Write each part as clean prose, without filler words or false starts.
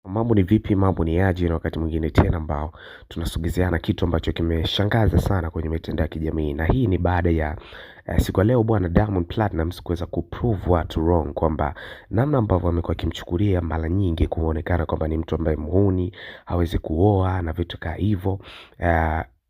Mambo ni vipi, mambo ni aje, na wakati mwingine tena ambao tunasugezeana kitu ambacho kimeshangaza sana kwenye mitandao ya kijamii, na hii ni baada ya siku ya leo bwana Diamond Platnumz kuweza kuprove watu wrong kwamba namna ambavyo amekuwa akimchukulia mara nyingi kuonekana kwamba ni mtu ambaye muhuni, hawezi kuoa na vitu kama hivyo.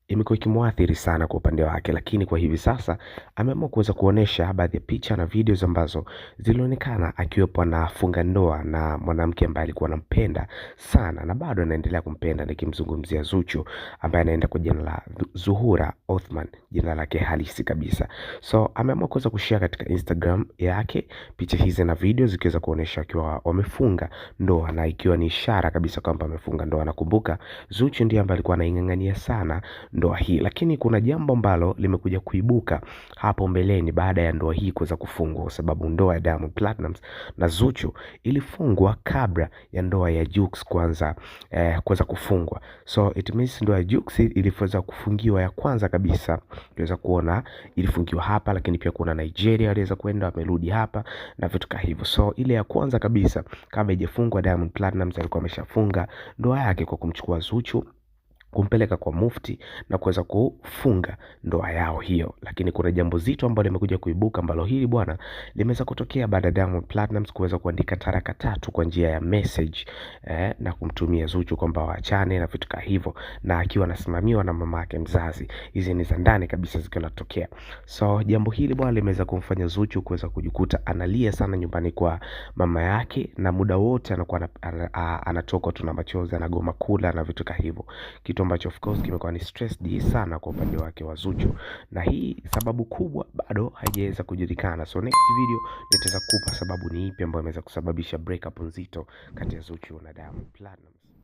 Imekuwa ikimwathiri sana kwa upande wake, lakini kwa hivi sasa ameamua kuweza kuonesha baadhi ya picha na videos ambazo zilionekana akiwepo anafunga ndoa na mwanamke ambaye alikuwa anampenda sana na bado anaendelea kumpenda, nikimzungumzia Zuchu ambaye anaenda kwa jina la Zuhura Othman, jina lake halisi kabisa. So ameamua kuweza kushare katika Instagram yake picha hizi na video zikiweza kuonesha akiwa wamefunga ndoa, na ikiwa ni ishara kabisa kwamba amefunga ndoa. Nakumbuka Zuchu ndiye ambaye alikuwa anaingangania sana ndoa hii, lakini kuna jambo ambalo limekuja kuibuka hapo mbeleni baada ya ndoa hii kuweza kufungwa, kwa sababu ndoa ya Diamond Platnumz na Zuchu ilifungwa kabla ya ndoa ya Jux kuweza kufungwa. So it means ndoa ya Jux iliweza kufungiwa ya kwanza kabisa, tuweza kuona ilifungiwa hapa, lakini pia kuna Nigeria aliweza kwenda amerudi hapa na vitu kama hivyo. So ile ya kwanza kabisa kabla haijafungwa, Diamond Platnumz alikuwa ameshafunga ndoa yake kwa kumchukua Zuchu, kumpeleka kwa mufti na kuweza kufunga ndoa yao hiyo. Lakini kuna jambo zito ambalo limekuja kuibuka, ambalo hili bwana limeweza kutokea baada ya Diamond Platnumz kuweza kuandika taraka tatu kwa njia ya message na kumtumia Zuchu kwamba waachane na vitu kama hivyo, na akiwa anasimamiwa na mama yake mzazi. Hizi ni za ndani kabisa zikinatokea. So jambo hili bwana limeweza kumfanya Zuchu kuweza kujikuta analia sana nyumbani kwa mama yake, na muda wote anakuwa anatoka tu na machozi, anagoma kula na vitu kama hivyo, kitu ambacho of course kimekuwa ni stress sana kwa upande wake wa Zuchu, na hii sababu kubwa bado haijaweza kujulikana. So next video nitaweza kukupa sababu ni ipi ambayo imeweza kusababisha breakup nzito kati ya Zuchu na Diamond Platnumz.